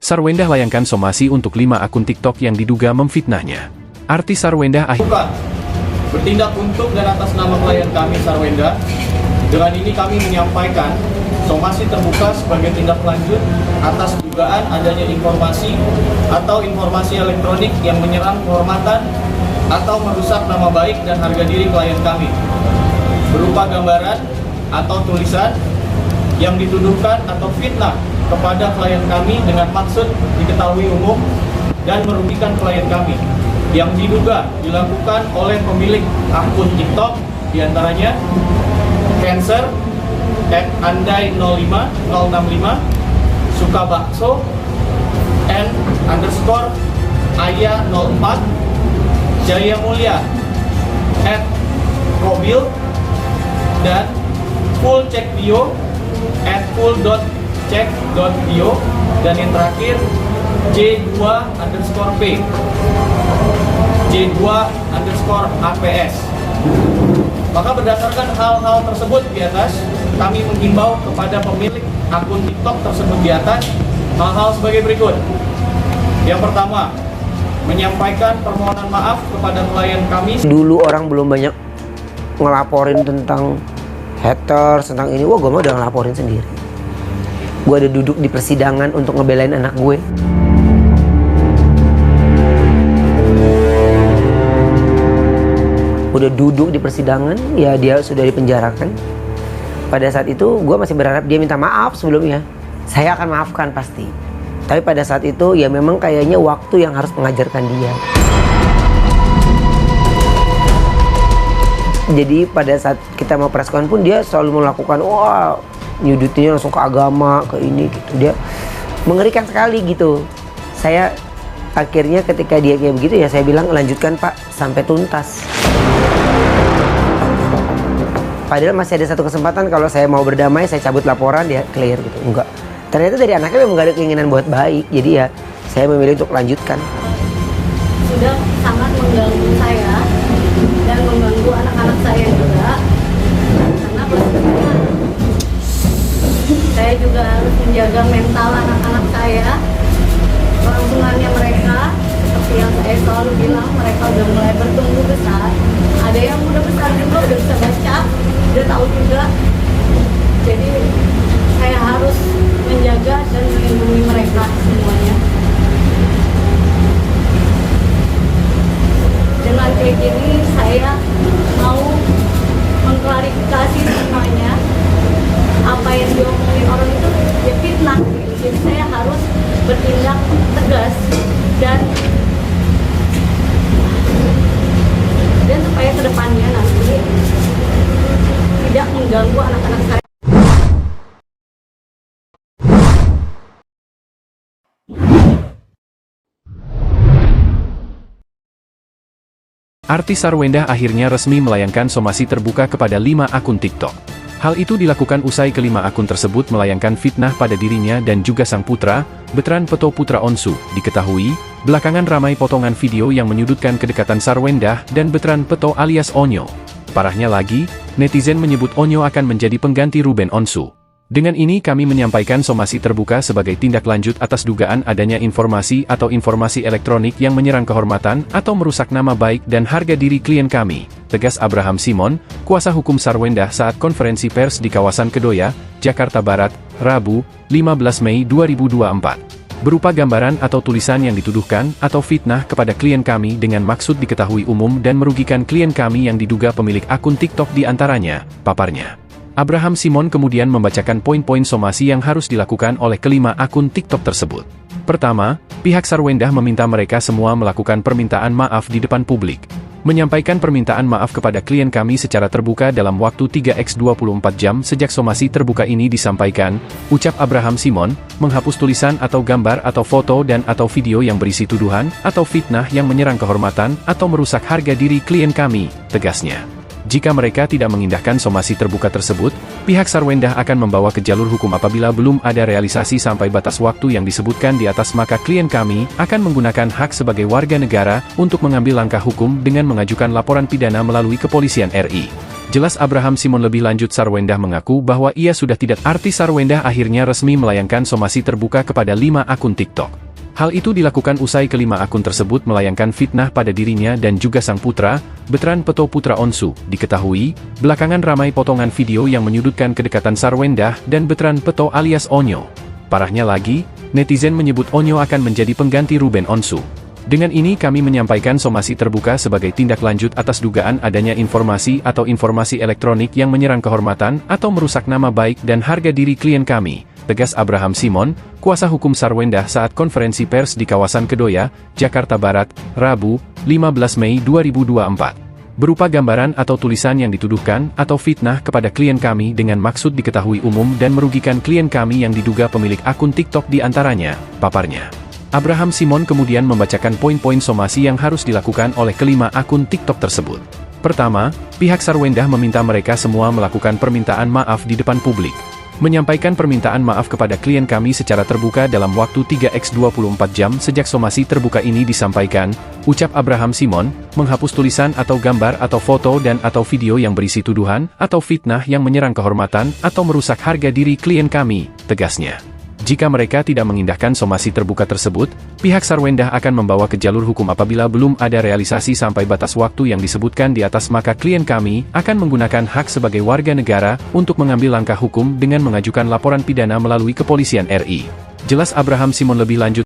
Sarwendah layangkan somasi untuk 5 akun TikTok yang diduga memfitnahnya. Artis Sarwendah Bukan. Bertindak untuk dan atas nama klien kami Sarwendah. Dengan ini kami menyampaikan somasi terbuka sebagai tindak lanjut atas dugaan adanya informasi atau informasi elektronik yang menyerang kehormatan atau merusak nama baik dan harga diri klien kami, berupa gambaran atau tulisan yang dituduhkan atau fitnah kepada klien kami dengan maksud diketahui umum dan merugikan klien kami, yang diduga dilakukan oleh pemilik akun TikTok, diantaranya Cancer, @andai05065, Sukabakso, _Aya04, Jaya Mulia, @Robil, dan fullcheckbio, @full.check.bio, dan yang terakhir J2_P, J2_APS. Maka berdasarkan hal-hal tersebut di atas, kami menghimbau kepada pemilik akun TikTok tersebut di atas hal-hal sebagai berikut. Yang pertama, menyampaikan permohonan maaf kepada klien kami. Dulu orang belum banyak ngelaporin tentang haters, tentang ini. Wah, gue mah udah ngelaporin sendiri. Gue ada duduk di persidangan untuk ngebelain anak gue. Udah duduk di persidangan, ya dia sudah dipenjarakan. Pada saat itu gue masih berharap dia minta maaf sebelumnya. Saya akan maafkan pasti. Tapi pada saat itu ya memang kayaknya waktu yang harus mengajarkan dia. Jadi pada saat kita mau preskon pun dia selalu melakukan nyudutinnya langsung ke agama, ke ini gitu. Dia mengerikan sekali gitu. Saya akhirnya ketika dia kayak begitu ya saya bilang lanjutkan Pak sampai tuntas. Padahal masih ada satu kesempatan kalau saya mau berdamai, saya cabut laporan, dia clear gitu. Enggak. Ternyata dari anaknya memang gak ada keinginan buat baik. Jadi ya saya memilih untuk lanjutkan. Sudah sangat mengganggu saya dan mengganggu anak-anak saya juga. Karena pastinya saya juga harus menjaga mental anak-anak saya. Kelangsungannya mereka, seperti yang saya selalu bilang, mereka udah mulai bertumbuh besar. Ada yang udah besar juga, udah bisa baca, udah tahu juga. Jadi saya harus menjaga dan melindungi mereka semuanya. Dengan kayak gini saya mau mengklarifikasi semuanya. Apa yang diomongin orang itu ya fitnah gitu. Jadi saya harus bertindak tegas dan supaya kedepannya nanti tidak mengganggu anak-anak saya. Artis Sarwendah akhirnya resmi melayangkan somasi terbuka kepada 5 akun TikTok. Hal itu dilakukan usai kelima akun tersebut melayangkan fitnah pada dirinya dan juga sang putra, Betran Peto Putra Onsu. Diketahui, belakangan ramai potongan video yang menyudutkan kedekatan Sarwendah dan Betran Peto alias Onyo. Parahnya lagi, netizen menyebut Onyo akan menjadi pengganti Ruben Onsu. Dengan ini kami menyampaikan somasi terbuka sebagai tindak lanjut atas dugaan adanya informasi atau informasi elektronik yang menyerang kehormatan atau merusak nama baik dan harga diri klien kami, tegas Abraham Simon, kuasa hukum Sarwendah saat konferensi pers di kawasan Kedoya, Jakarta Barat, Rabu, 15 Mei 2024. Berupa gambaran atau tulisan yang dituduhkan atau fitnah kepada klien kami dengan maksud diketahui umum dan merugikan klien kami yang diduga pemilik akun TikTok di antaranya, paparnya. Abraham Simon kemudian membacakan poin-poin somasi yang harus dilakukan oleh kelima akun TikTok tersebut. Pertama, pihak Sarwendah meminta mereka semua melakukan permintaan maaf di depan publik. Menyampaikan permintaan maaf kepada klien kami secara terbuka dalam waktu 3x24 jam sejak somasi terbuka ini disampaikan, ucap Abraham Simon, menghapus tulisan atau gambar atau foto dan atau video yang berisi tuduhan atau fitnah yang menyerang kehormatan atau merusak harga diri klien kami, tegasnya. Jika mereka tidak mengindahkan somasi terbuka tersebut, pihak Sarwendah akan membawa ke jalur hukum apabila belum ada realisasi sampai batas waktu yang disebutkan di atas, maka klien kami akan menggunakan hak sebagai warga negara untuk mengambil langkah hukum dengan mengajukan laporan pidana melalui Kepolisian RI. Jelas Abraham Simon lebih lanjut Sarwendah mengaku bahwa ia sudah tidak. Artis Sarwendah akhirnya resmi melayangkan somasi terbuka kepada 5 akun TikTok. Hal itu dilakukan usai kelima akun tersebut melayangkan fitnah pada dirinya dan juga sang putra, Betran Peto Putra Onsu. Diketahui, belakangan ramai potongan video yang menyudutkan kedekatan Sarwendah dan Betran Peto alias Onyo. Parahnya lagi, netizen menyebut Onyo akan menjadi pengganti Ruben Onsu. Dengan ini kami menyampaikan somasi terbuka sebagai tindak lanjut atas dugaan adanya informasi atau informasi elektronik yang menyerang kehormatan atau merusak nama baik dan harga diri klien kami, tegas Abraham Simon, kuasa hukum Sarwendah saat konferensi pers di kawasan Kedoya, Jakarta Barat, Rabu, 15 Mei 2024. Berupa gambaran atau tulisan yang dituduhkan atau fitnah kepada klien kami dengan maksud diketahui umum dan merugikan klien kami yang diduga pemilik akun TikTok di antaranya, paparnya. Abraham Simon kemudian membacakan poin-poin somasi yang harus dilakukan oleh kelima akun TikTok tersebut. Pertama, pihak Sarwendah meminta mereka semua melakukan permintaan maaf di depan publik. Menyampaikan permintaan maaf kepada klien kami secara terbuka dalam waktu 3x24 jam sejak somasi terbuka ini disampaikan, ucap Abraham Simon, menghapus tulisan atau gambar atau foto dan atau video yang berisi tuduhan atau fitnah yang menyerang kehormatan atau merusak harga diri klien kami, tegasnya. Jika mereka tidak mengindahkan somasi terbuka tersebut, pihak Sarwendah akan membawa ke jalur hukum apabila belum ada realisasi sampai batas waktu yang disebutkan di atas, maka klien kami akan menggunakan hak sebagai warga negara untuk mengambil langkah hukum dengan mengajukan laporan pidana melalui kepolisian RI. Jelas Abraham Simon lebih lanjut